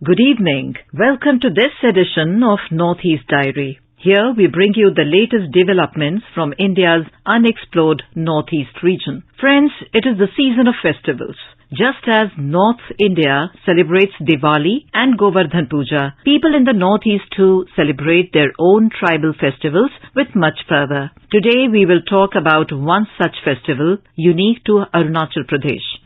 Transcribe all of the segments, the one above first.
Good evening. Welcome to this edition of Northeast Diary. Here we bring you the latest developments from India's unexplored Northeast region. Friends, it is the season of festivals. Just as North India celebrates Diwali and Govardhan Puja, people in the Northeast too celebrate their own tribal festivals with much fervor. Today we will talk about one such festival unique to Arunachal Pradesh.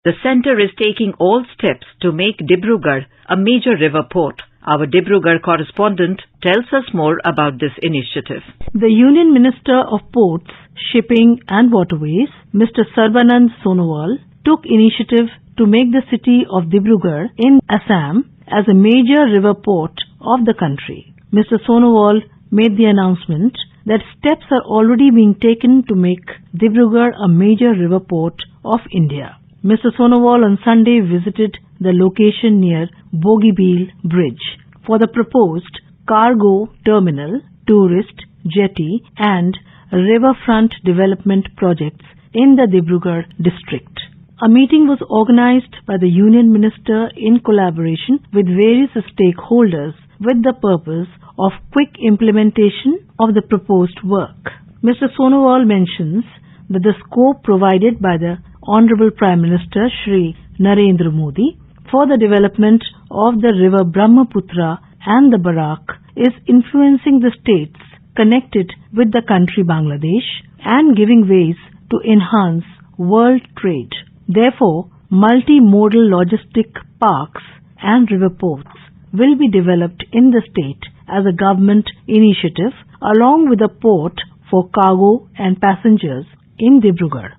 The centre is taking all steps to make Dibrugarh a major river port. Our Dibrugarh correspondent tells us more about this initiative. The Union Minister of Ports, Shipping and Waterways, Mr. Sarbanand Sonowal, took initiative to make the city of Dibrugarh in Assam as a major river port of the country. Mr. Sonowal made the announcement that steps are already being taken to make Dibrugarh a major river port of India. Mr. Sonowal on Sunday visited the location near Bogibeel Bridge for the proposed cargo terminal, tourist, jetty and riverfront development projects in the Dibrugarh district. A meeting was organized by the Union Minister in collaboration with various stakeholders with the purpose of quick implementation of the proposed work. Mr. Sonowal mentions that the scope provided by the Honorable Prime Minister Shri Narendra Modi for the development of the river Brahmaputra and the Barak is influencing the states connected with the country Bangladesh and giving ways to enhance world trade. Therefore, multimodal logistic parks and river ports will be developed in the state as a government initiative along with a port for cargo and passengers in Dibrugarh.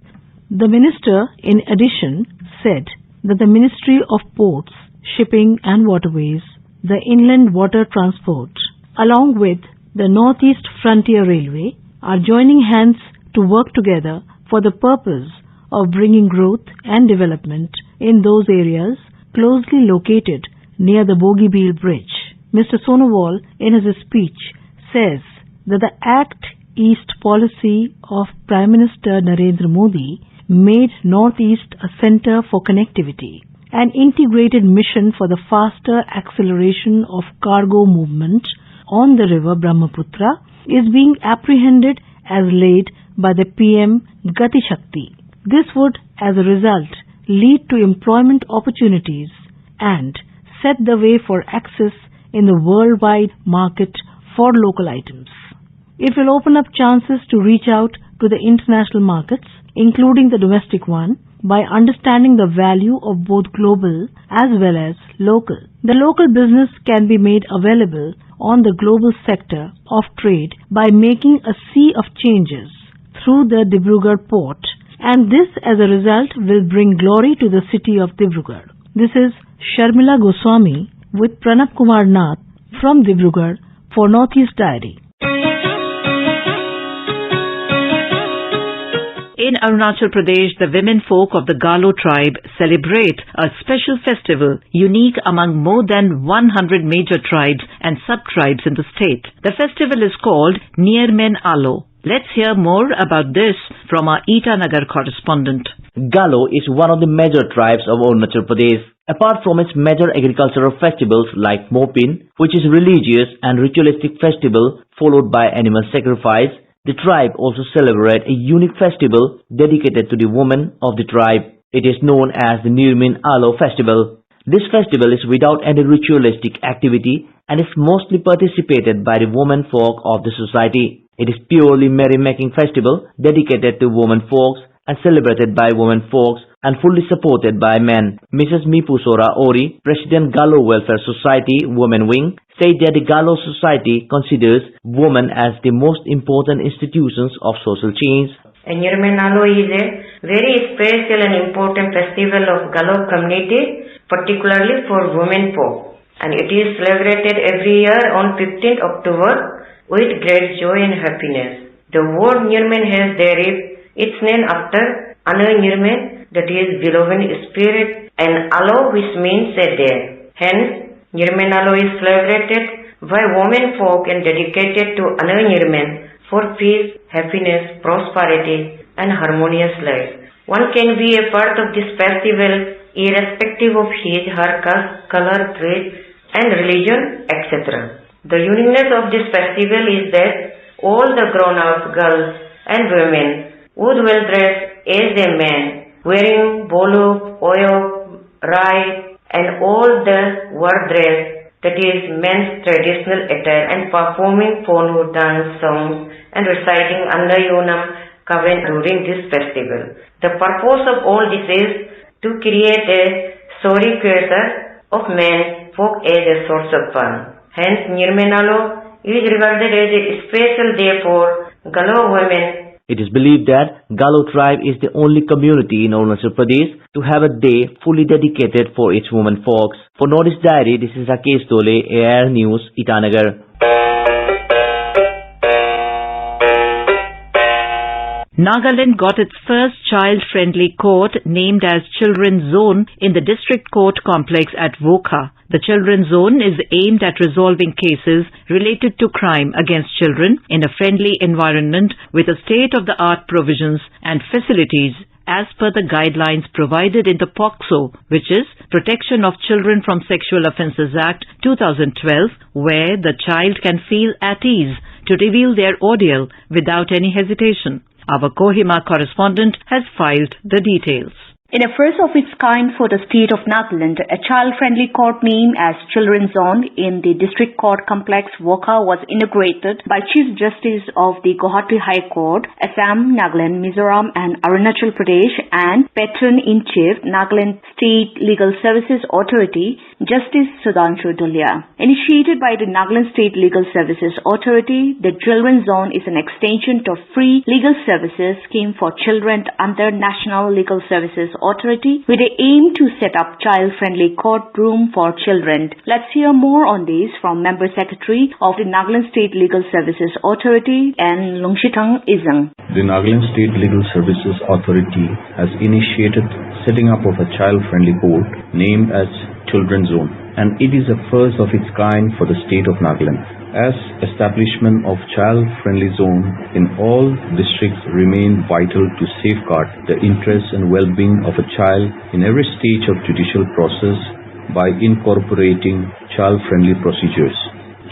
The minister, in addition, said that the Ministry of Ports, Shipping and Waterways, the Inland Water Transport, along with the Northeast Frontier Railway, are joining hands to work together for the purpose of bringing growth and development in those areas closely located near the Bogibeel Bridge. Mr. Sonowal, in his speech, says that the Act East policy of Prime Minister Narendra Modi made Northeast a center for connectivity. An integrated mission for the faster acceleration of cargo movement on the river Brahmaputra is being apprehended as laid by the PM Gati Shakti. This would, as a result, lead to employment opportunities and set the way for access in the worldwide market for local items. It will open up chances to reach out to the international markets, including the domestic one, by understanding the value of both global as well as local. The local business can be made available on the global sector of trade by making a sea of changes through the Dibrugarh port, and this as a result will bring glory to the city of Dibrugarh. This is Sharmila Goswami with Pranab Kumar Nath from Dibrugarh for Northeast Diary. In Arunachal Pradesh, the women folk of the Galo tribe celebrate a special festival unique among more than 100 major tribes and sub-tribes in the state. The festival is called Nirmen Alo. Let's hear more about this from our Itanagar correspondent. Galo is one of the major tribes of Arunachal Pradesh. Apart from its major agricultural festivals like Mopin, which is a religious and ritualistic festival followed by animal sacrifice, the tribe also celebrates a unique festival dedicated to the women of the tribe. It is known as the Nirmen Alo festival. This festival is without any ritualistic activity and is mostly participated by the women folk of the society. It is purely merry-making festival dedicated to women folks and celebrated by women folks and fully supported by men. Mrs. Mipusora Ori, President Galo Welfare Society Women Wing, said that the Galo Society considers women as the most important institutions of social change. Nirmen Alo is a very special and important festival of Galo community, particularly for women folk. And it is celebrated every year on 15th October with great joy and happiness. The word Nirmen has derived its name after Ana Nirmen, that is beloved spirit, and Alo, which means a day. Hence, Nirmen Alo is celebrated by women folk and dedicated to Ana Nirmen for peace, happiness, prosperity, and harmonious life. One can be a part of this festival irrespective of his, her caste, color, creed and religion, etc. The uniqueness of this festival is that all the grown-up girls and women would well dress as a man, wearing bolu, oyo, rai and all the war dress, that is men's traditional attire, and performing Ponu dance songs and reciting Annayonam Kavan during this festival. The purpose of all this is to create a sorry culture of men folk as a source of fun. Hence, Nirmenalo is regarded as a special day for Galo women. It is believed that Galo tribe is the only community in Arunachal Pradesh to have a day fully dedicated for its women folks. For Northeast Diary, this is Rakesh Dole, AIR News, Itanagar. Nagaland got its first child-friendly court named as Children's Zone in the District Court Complex at Vokha. The Children's Zone is aimed at resolving cases related to crime against children in a friendly environment with a state-of-the-art provisions and facilities as per the guidelines provided in the POCSO, which is Protection of Children from Sexual Offences Act 2012, where the child can feel at ease to reveal their ordeal without any hesitation. Our Kohima correspondent has filed the details. In a first of its kind for the state of Nagaland, a child-friendly court named as Children's Zone in the District Court Complex Vokha was inaugurated by Chief Justice of the Guwahati High Court, Assam, Nagaland, Mesoram and Arunachal Pradesh, and Patron-in-Chief, Nagaland State Legal Services Authority, Justice Sudhanshu Dulia. Initiated by the Nagaland State Legal Services Authority, the Children's Zone is an extension of free legal services scheme for children under National Legal Services Authority with the aim to set up child-friendly courtroom for children. Let's hear more on this from Member Secretary of the Nagaland State Legal Services Authority and Lungshithang Izang. The Nagaland State Legal Services Authority has initiated setting up of a child-friendly court named as Children's Zone, and it is a first of its kind for the state of Nagaland. As establishment of child-friendly zone in all districts remain vital to safeguard the interests and well-being of a child in every stage of judicial process by incorporating child-friendly procedures.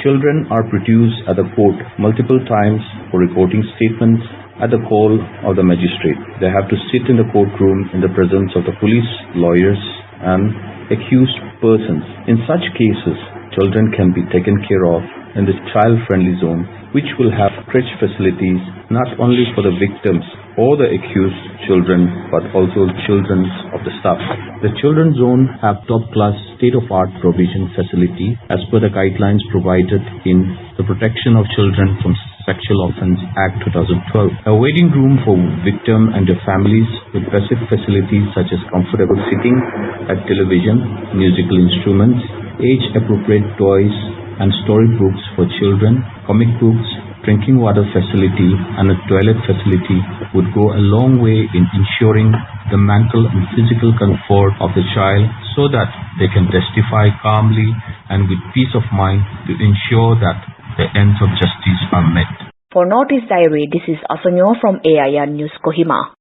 Children are produced at the court multiple times for reporting statements at the call of the magistrate. They have to sit in the courtroom in the presence of the police, lawyers and accused persons. In such cases, children can be taken care of in this child-friendly zone, which will have crèche facilities not only for the victims or the accused children, but also children of the staff. The Children's Zone have top-class state-of-art provision facility as per the guidelines provided in the Protection of Children from Sexual Offence Act 2012. A waiting room for victim and their families with basic facilities such as comfortable sitting at television, musical instruments, age-appropriate toys, and storybooks for children, comic books, drinking water facility and a toilet facility would go a long way in ensuring the mental and physical comfort of the child so that they can testify calmly and with peace of mind to ensure that the ends of justice are met. For Northeast Diary, this is Asanyo from AIR News Kohima.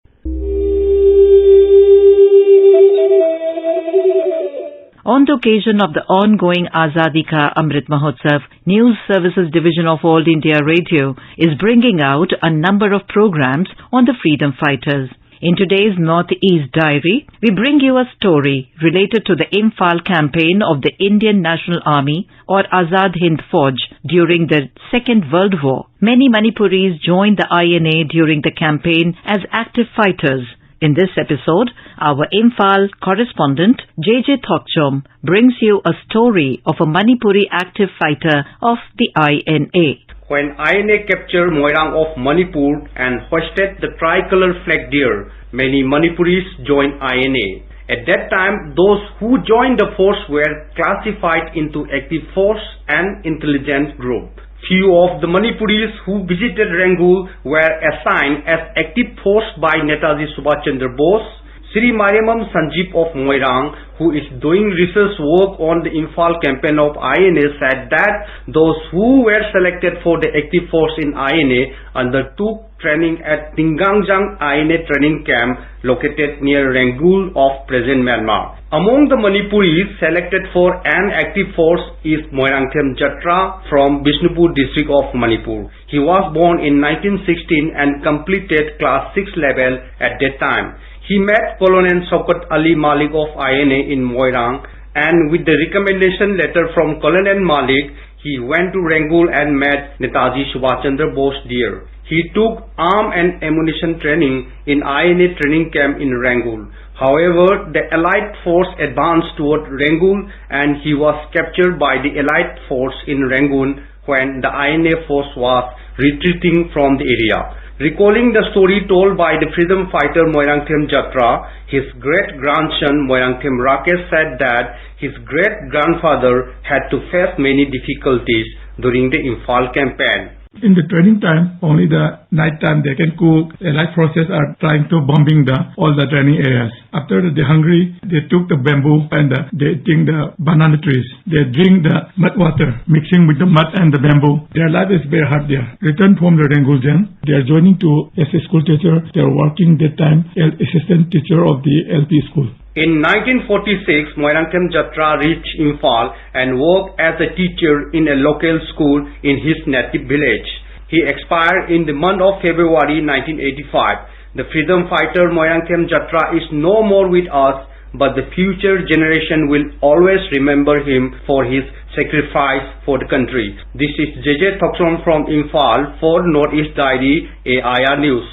On the occasion of the ongoing Azadi Ka Amrit Mahotsav, News Services Division of All India Radio is bringing out a number of programs on the freedom fighters. In today's Northeast Diary, we bring you a story related to the Imphal campaign of the Indian National Army or Azad Hind Fauj during the Second World War. Many Manipuris joined the INA during the campaign as active fighters. In this episode, our Imphal correspondent J.J. Thokchom brings you a story of a Manipuri active fighter of the INA. When INA captured Moirang of Manipur and hoisted the tricolour flag there, many Manipuris joined INA. At that time, those who joined the force were classified into active force and intelligence group. Few of the Manipuris who visited Rangul were assigned as active force by Netaji Subhash Chandra Bose. Sri Mariamam Sanjeev of Moirang, who is doing research work on the Imphal campaign of INA, said that those who were selected for the active force in INA undertook training at Tingangjang INA training camp located near Rangul of present Myanmar. Among the Manipuris selected for an active force is Moirangthem Jatra from Bishnupur district of Manipur. He was born in 1916 and completed class 6 level at that time. He met Colonel Shaukat Ali Malik of INA in Moirang, and with the recommendation letter from Colonel Malik, he went to Rangul and met Netaji Subhash Chandra Bose there. He took arm and ammunition training in INA training camp in Rangul. However, the Allied force advanced toward Rangul and he was captured by the Allied force in Rangoon when the INA force was retreating from the area. Recalling the story told by the freedom fighter Moirangthem Jatra, his great-grandson Moirangthem Rakesh said that his great-grandfather had to face many difficulties during the Imphal campaign. In the training time, only the night time they can cook. Allied forces are trying to bombing all the training areas. After they're hungry, they took the bamboo and they eating the banana trees. They drink the mud water, mixing with the mud and the bamboo. Their life is very hard there. Returned from the Ranguljan, they are joining to as a school teacher. They are working that time as assistant teacher of the LP school. In 1946, Moirangthem Jatra reached Imphal and worked as a teacher in a local school in his native village. He expired in the month of February 1985. The freedom fighter Moirangthem Jatra is no more with us, but the future generation will always remember him for his sacrifice for the country. This is JJ Thoksom from Imphal for Northeast Diary, AIR News.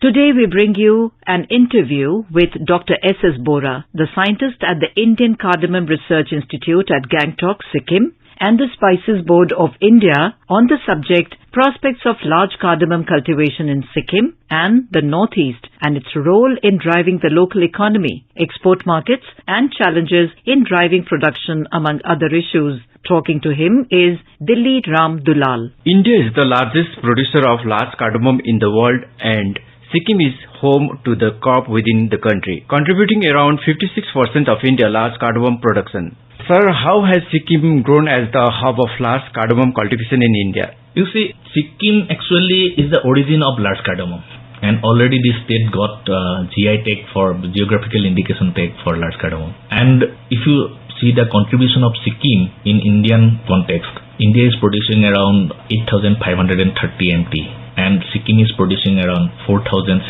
Today we bring you an interview with Dr. S.S. Bora, the scientist at the Indian Cardamom Research Institute at Gangtok, Sikkim, and the Spices Board of India on the subject Prospects of Large Cardamom Cultivation in Sikkim and the Northeast and its role in driving the local economy, export markets and challenges in driving production among other issues. Talking to him is Dilli Ram Dulal. India is the largest producer of large cardamom in the world, and Sikkim is home to the crop within the country, contributing around 56% of India's large cardamom production. Sir, how has Sikkim grown as the hub of large cardamom cultivation in India? You see, Sikkim actually is the origin of large cardamom, and already this state got GI tag for geographical indication tag for large cardamom. And if you see the contribution of Sikkim in Indian context, India is producing around 8,530 MT. And Sikkim is producing around 4,779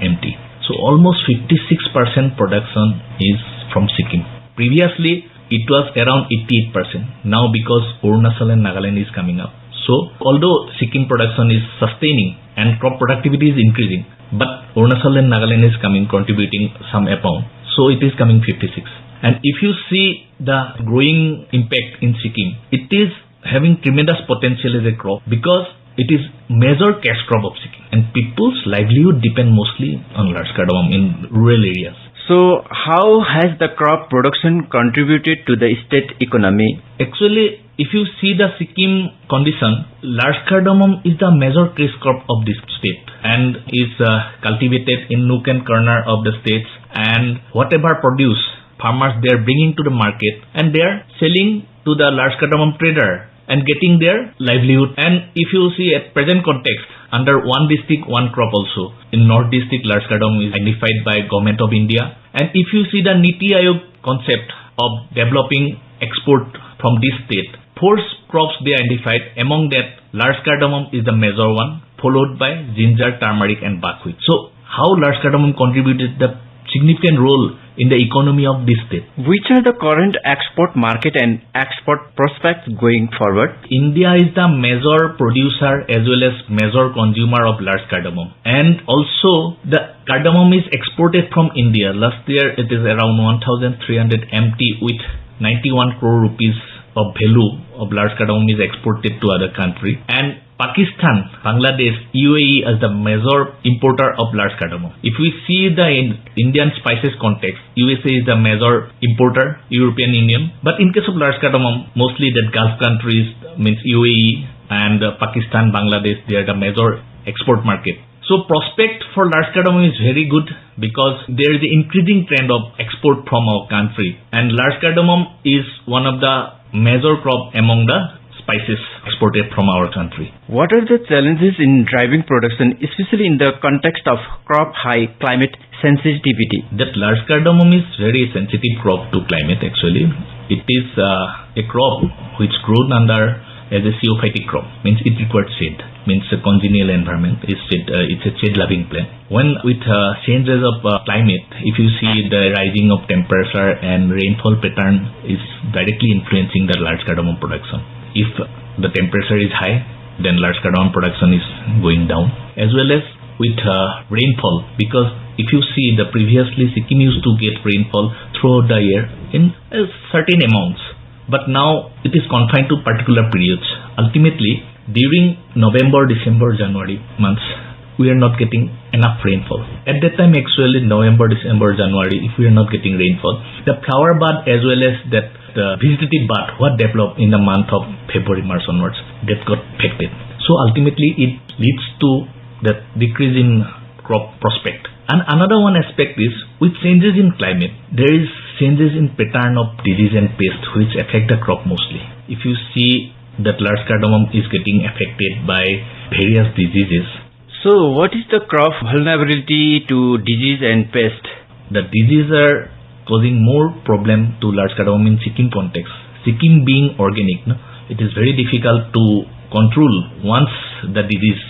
MT. So almost 56% production is from Sikkim. Previously, it was around 88%. Now because Arunachal and Nagaland is coming up. So although Sikkim production is sustaining and crop productivity is increasing, but Arunachal and Nagaland is coming contributing some amount. So it is coming 56. And if you see the growing impact in Sikkim, it is having tremendous potential as a crop because it is major cash crop of Sikkim, and people's livelihood depend mostly on large cardamom in rural areas. So how has the crop production contributed to the state economy? Actually, if you see the Sikkim condition, large cardamom is the major cash crop of this state and is cultivated in nook and corner of the states, and whatever produce farmers they are bringing to the market and they are selling to the large cardamom trader and getting their livelihood. And if you see at present context, under one district, one crop also. In North District, large cardamom is identified by Government of India. And if you see the Niti Aayog concept of developing export from this state, 4 crops they identified. Among that, large cardamom is the major one, followed by ginger, turmeric and buckwheat. So how large cardamom contributed the significant role in the economy of this state. Which are the current export market and export prospects going forward? India is the major producer as well as major consumer of large cardamom. And also the cardamom is exported from India. Last year it is around 1,300 MT with 91 crore rupees of value of large cardamom is exported to other country. And Pakistan, Bangladesh, UAE as the major importer of large cardamom. If we see the Indian spices context, USA is the major importer, European Union. But in case of large cardamom, mostly the Gulf countries, means UAE and Pakistan, Bangladesh, they are the major export market. So prospect for large cardamom is very good because there is an increasing trend of export from our country. And large cardamom is one of the major crop among the spices exported from our country. What are the challenges in driving production, especially in the context of crop high climate sensitivity? That large cardamom is very sensitive crop to climate actually. It is a crop which grown under as a xeophytic crop, means it requires shade, means a congenial environment. It's a shade-loving plant. When with changes of climate, if you see the rising of temperature and rainfall pattern is directly influencing the large cardamom production. If the temperature is high, then large cardamom production is going down. As well as with rainfall, because if you see the previously Sikkim used to get rainfall throughout the year in certain amounts. But now it is confined to particular periods. Ultimately, during November, December, January months, we are not getting enough rainfall. At that time, actually, November, December, January, if we are not getting rainfall, the flower bud as well as that the vegetative bud what developed in the month of February, March onwards, that got affected. So ultimately, it leads to the decrease in crop prospect. And another one aspect is, with changes in climate, there is changes in pattern of disease and pest which affect the crop mostly. If you see that large cardamom is getting affected by various diseases. So what is the crop vulnerability to disease and pest? The diseases are causing more problem to large cardamom in Sikkim context. Sikkim being organic, no? It is very difficult to control once the disease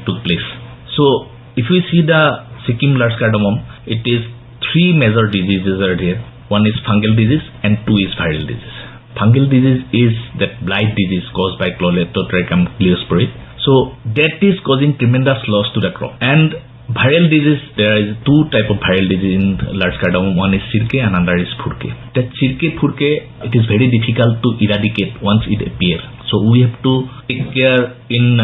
took place. So if we see the Sikkim large cardamom, it is 3 major diseases are there. One is fungal disease and 2 is viral disease. Fungal disease is that blight disease caused by Clolethotrichum gliosporid. So that is causing tremendous loss to the crop. And viral disease, there is 2 type of viral disease in large cardamom. One is sirke and another is furke. That sirke, furke, it is very difficult to eradicate once it appears. So we have to take care in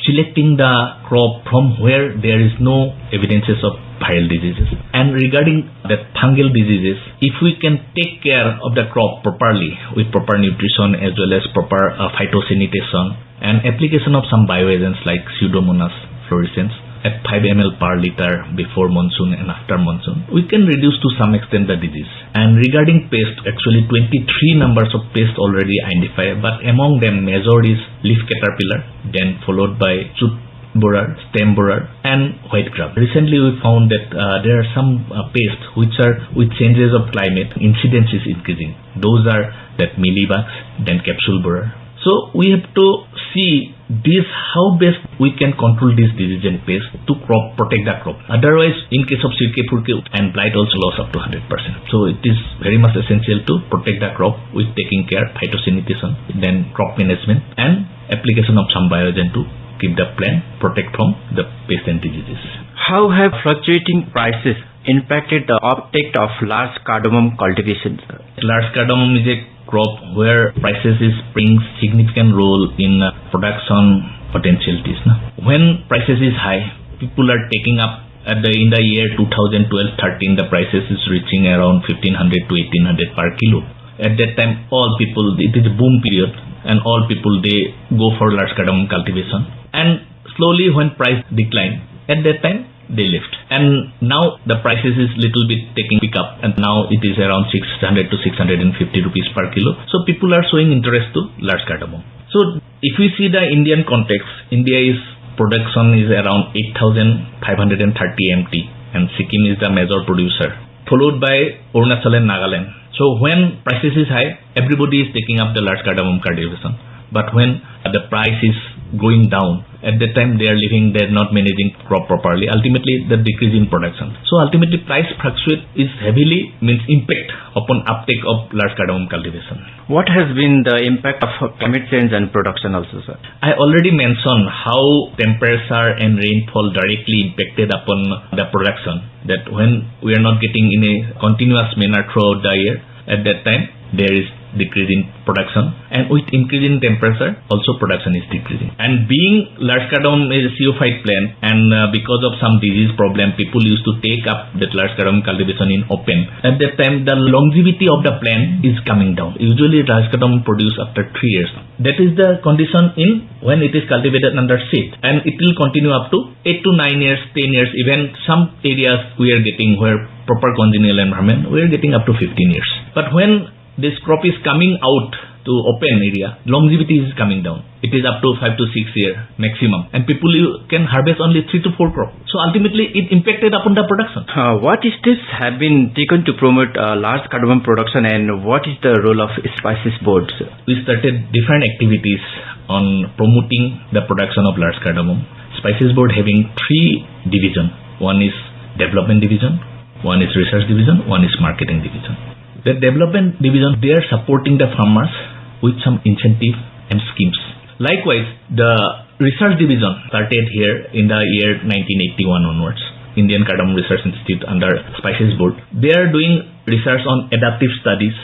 selecting the crop from where there is no evidences of viral diseases. And regarding the fungal diseases, if we can take care of the crop properly with proper nutrition as well as proper phytosanitation and application of some bioagents like Pseudomonas fluorescens at 5 ml per liter before monsoon and after monsoon, we can reduce to some extent the disease. And regarding pest, actually 23 numbers of pests already identified, but among them major is leaf caterpillar, then followed by shoot borer, stem borer, and white grub. Recently we found that there are some pests which are with changes of climate, incidence is increasing. Those are that mealybugs, then capsule borer. So we have to see this how best we can control this disease and pest to protect the crop. Otherwise, in case of sirke, furke and blight also loss up to 100%. So it is very much essential to protect the crop with taking care, phytosanitation, then crop management and application of some bioagent to keep the plant protect from the pest and diseases. How have fluctuating prices impacted the uptake of large cardamom cultivation? Large cardamom is a crop where prices is playing significant role in production potentialities. When prices is high, people are taking up in the year 2012-13, the prices is reaching around 1500 to 1800 per kilo. At that time, all people, it is a boom period, and all people they go for large cardamom cultivation. And slowly, when price decline, at that time they left. And now the prices is little bit taking pick up, and now it is around 600 to 650 rupees per kilo. So people are showing interest to large cardamom. So if we see the Indian context, India's production is around 8,530 MT, and Sikkim is the major producer, followed by Arunachal and Nagaland. So when prices is high, everybody is taking up the large cardamom cultivation. But when the price is going down, at that time they are not managing crop properly. Ultimately, the decrease in production. So ultimately, price fluctuate is heavily means impact upon uptake of large cardamom cultivation. What has been the impact of climate change and production also, sir? I already mentioned how temperature and rainfall directly impacted upon the production. That when we are not getting in a continuous manner throughout the year, at that time there is decrease in production, and with increase in temperature also production is decreasing. And being large cardamom is a xeophyte plant, and because of some disease problem, people used to take up that large cardamom cultivation in open. At that time the longevity of the plant is coming down. Usually large cardamom produce after 3 years. That is the condition in when it is cultivated under shade, and it will continue up to 8 to 9 years, 10 years, even some areas we are getting where proper congenial environment, we are getting up to 15 years. But when this crop is coming out to open area, longevity is coming down. It is up to 5 to 6 years maximum, and people can harvest only 3 to 4 crops. So ultimately, it impacted upon the production. What steps have been taken to promote large cardamom production, and what is the role of spices boards? We started different activities on promoting the production of large cardamom. Spices board having 3 divisions. One is development division, one is research division, one is marketing division. The development division, they are supporting the farmers with some incentive and schemes. Likewise, the research division started here in the year 1981 onwards. Indian Cardamom Research Institute under Spices Board. They are doing research on adaptive studies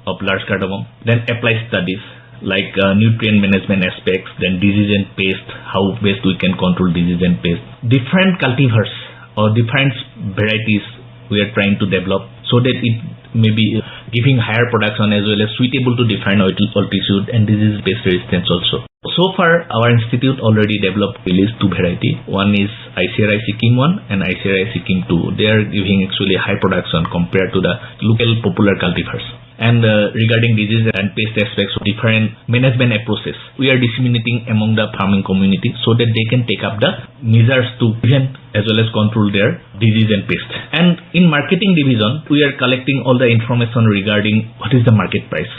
of large cardamom, then applied studies like nutrient management aspects, then disease and pest, how best we can control disease and pest. Different cultivars or different varieties we are trying to develop so that it may be giving higher production as well as suitable to different altitude and disease-based resistance also. So far, our institute already developed released 2 varieties. One is ICRI Sikkim 1 and ICRI Sikkim 2. They are giving actually high production compared to the local popular cultivars. And regarding disease and pest aspects of different management approaches, we are disseminating among the farming community so that they can take up the measures to prevent as well as control their disease and pest. And in marketing division, we are collecting all the information regarding what is the market price.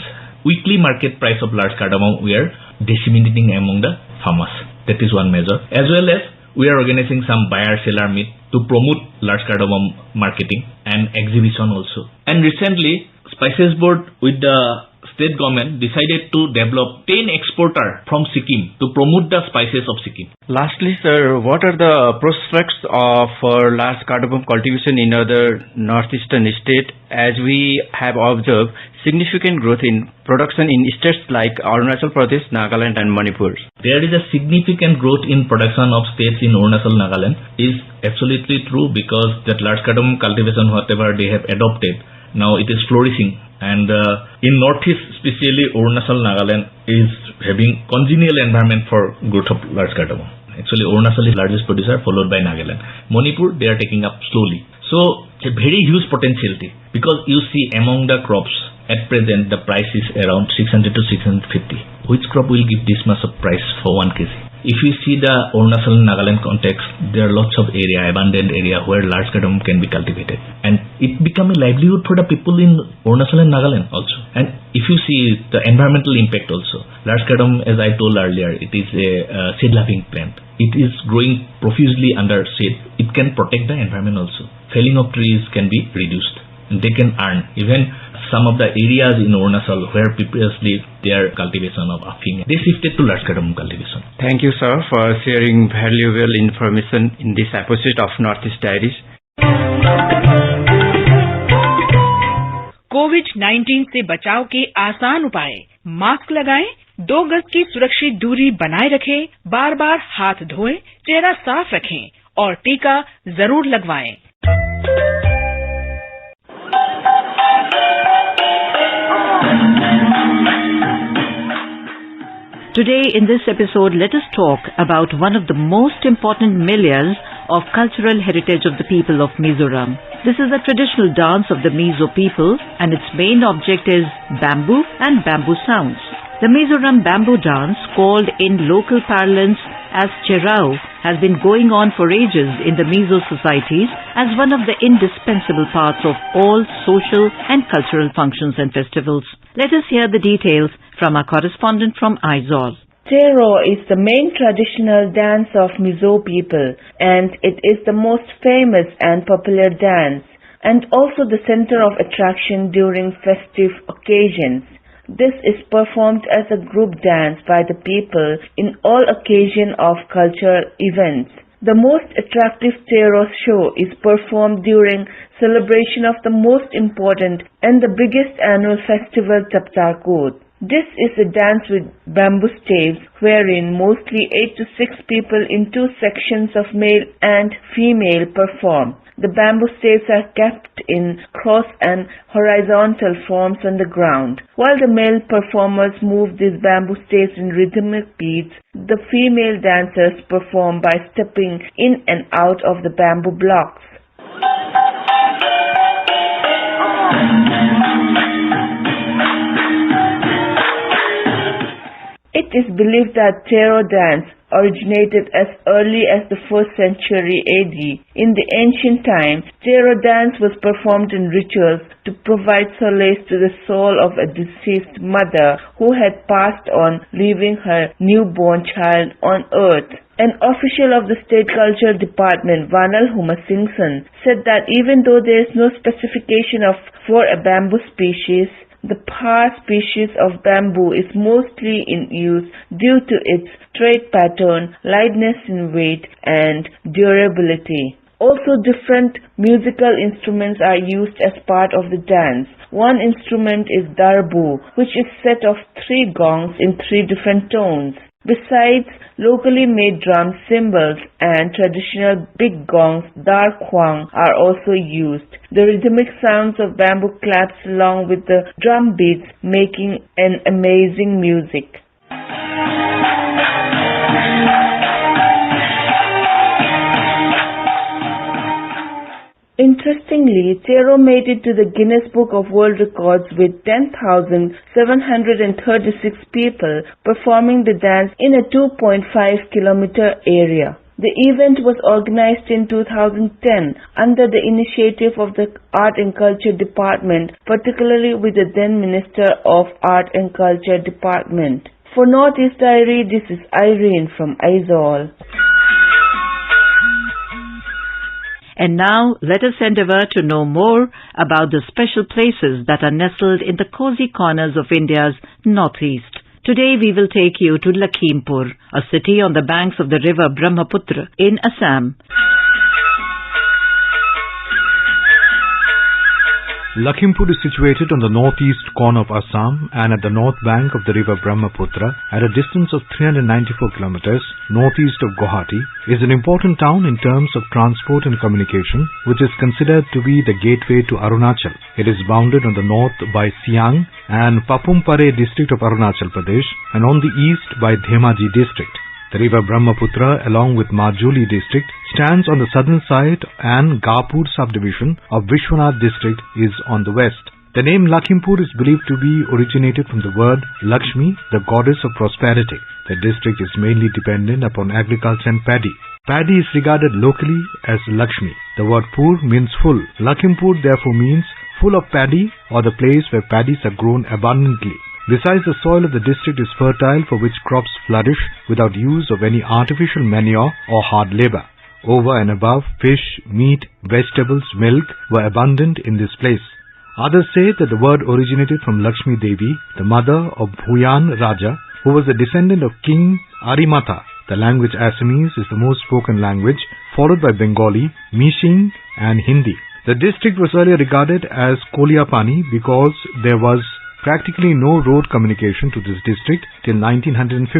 Weekly market price of large cardamom we are disseminating among the farmers. That is one measure. As well as we are organizing some buyer-seller meet to promote large cardamom marketing and exhibition also. And recently, Spices Board with the state government decided to develop 10 exporters from Sikkim to promote the spices of Sikkim. Lastly, sir, what are the prospects of large cardamom cultivation in other northeastern states, as we have observed significant growth in production in states like Arunachal Pradesh, Nagaland and Manipur? There is a significant growth in production of states in Arunachal, Nagaland is absolutely true, because that large cardamom cultivation, whatever they have adopted, now it is flourishing. And in northeast, especially Arunachal, Nagaland is having congenial environment for growth of large cardamom. Actually, Arunachal is largest producer, followed by Nagaland. Manipur, they are taking up slowly. So it's a very huge potentiality, because you see among the crops at present the price is around 600 to 650. Which crop will give this much of price for 1 kg? If you see the Arunachal and Nagaland context, there are lots of area, abundant area where large cardamom can be cultivated. And it become a livelihood for the people in Arunachal and Nagaland also. And if you see the environmental impact also, large cardamom, as I told earlier, it is a shade-loving plant. It is growing profusely under shade. It can protect the environment also. Felling of trees can be reduced. And they can earn. Even some of the areas in Arunachal where previously their cultivation of afing, they shifted to large cardamom cultivation. Thank you, sir, for sharing valuable information in this episode of Northeast Diaries. कोविड-19 से बचाव के आसान उपाय: mask लगाएं, 2 गज की सुरक्षित दूरी बनाए रखें, बार-बार हाथ धोएं, चेहरा साफ रखें और टीका जरूर लगवाएं। Today in this episode, let us talk about one of the most important milieux of cultural heritage of the people of Mesoram. This is a traditional dance of the Meso people, and its main object is bamboo and bamboo sounds. The Mesoram bamboo dance, called in local parlance as Cherao, has been going on for ages in the Meso societies as one of the indispensable parts of all social and cultural functions and festivals. Let us hear the details from our correspondent from Aizawl. Cherao is the main traditional dance of Meso people, and it is the most famous and popular dance, and also the center of attraction during festive occasions. This is performed as a group dance by the people in all occasions of cultural events. The most attractive Cherao show is performed during celebration of the most important and the biggest annual festival, Taptarkot. This is a dance with bamboo staves wherein mostly 8 to 6 people in 2 sections of male and female perform. The bamboo staves are kept in cross and horizontal forms on the ground. While the male performers move these bamboo staves in rhythmic beats, the female dancers perform by stepping in and out of the bamboo blocks. It is believed that Tero dance originated as early as the 1st century AD. In the ancient times, Tero dance was performed in rituals to provide solace to the soul of a deceased mother who had passed on, leaving her newborn child on earth. An official of the State Culture Department, Vanal Humasingson, said that even though there is no specification for a bamboo species, the par species of bamboo is mostly in use due to its straight pattern, lightness in weight, and durability. Also, different musical instruments are used as part of the dance. One instrument is darbu, which is set of 3 gongs in 3 different tones. Besides locally made drum cymbals and traditional big gongs, dar kwang, are also used. The rhythmic sounds of bamboo claps along with the drum beats making an amazing music. Interestingly, Tero made it to the Guinness Book of World Records with 10,736 people performing the dance in a 2.5-kilometer area. The event was organized in 2010 under the initiative of the Art and Culture Department, particularly with the then Minister of Art and Culture Department. For Northeast Diary, this is Irene from Aizawl. And now, let us endeavour to know more about the special places that are nestled in the cozy corners of India's northeast. Today we will take you to Lakhimpur, a city on the banks of the river Brahmaputra in Assam. Lakhimpur is situated on the northeast corner of Assam and at the north bank of the river Brahmaputra at a distance of 394 kilometers northeast of Guwahati. Is an important town in terms of transport and communication, which is considered to be the gateway to Arunachal. It is bounded on the north by Siang and Papumpare district of Arunachal Pradesh and on the east by Dhemaji district. The river Brahmaputra, along with Majuli district, stands on the southern side and Gapur subdivision of Vishwanath district is on the west. The name Lakhimpur is believed to be originated from the word Lakshmi, the goddess of prosperity. The district is mainly dependent upon agriculture and paddy. Paddy is regarded locally as Lakshmi. The word Pur means full. Lakhimpur therefore means full of paddy or the place where paddies are grown abundantly. Besides, the soil of the district is fertile for which crops flourish without use of any artificial manure or hard labor. Over and above, fish, meat, vegetables, milk were abundant in this place. Others say that the word originated from Lakshmi Devi, the mother of Bhuyan Raja, who was a descendant of King Arimatha. The language Assamese is the most spoken language, followed by Bengali, Mishing and Hindi. The district was earlier regarded as Koliapani because there was practically no road communication to this district till 1950.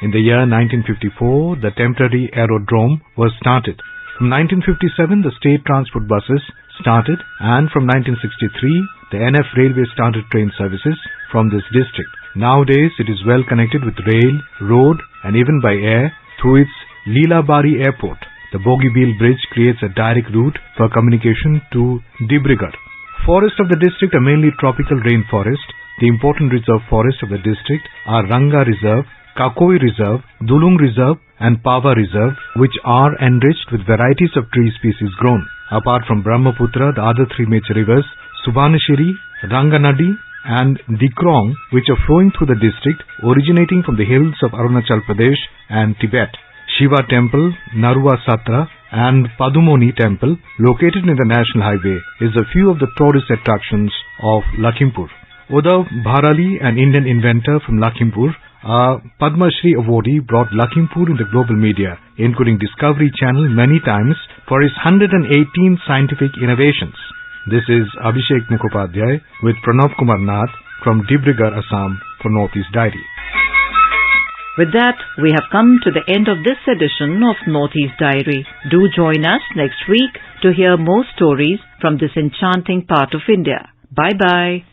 In the year 1954, the temporary aerodrome was started. From 1957, the state transport buses started, and from 1963, the NF Railway started train services from this district. Nowadays, it is well connected with rail, road, and even by air through its Leelabari Airport. The Bogibeel Bridge creates a direct route for communication to Dibrugarh. Forests of the district are mainly tropical rainforest. The important reserve forests of the district are Ranga Reserve, Kakoi Reserve, Dulung Reserve and Pava Reserve, which are enriched with varieties of tree species grown. Apart from Brahmaputra, the other 3 major rivers, Subanashiri, Ranganadi and Dikrong, which are flowing through the district, originating from the hills of Arunachal Pradesh and Tibet. Shiva Temple, Narua Satra and Padumoni Temple, located in the National Highway, is a few of the tourist attractions of Lakhimpur. Uddhav Bharali, an Indian inventor from Lakhimpur, a Padma Shri awardee, brought Lakhimpur in the global media, including Discovery Channel many times, for his 118 scientific innovations. This is Abhishek Mukhopadhyay with Pranav Kumar Nath from Dibrugarh, Assam for Northeast Diary. With that, we have come to the end of this edition of Northeast Diary. Do join us next week to hear more stories from this enchanting part of India. Bye-bye.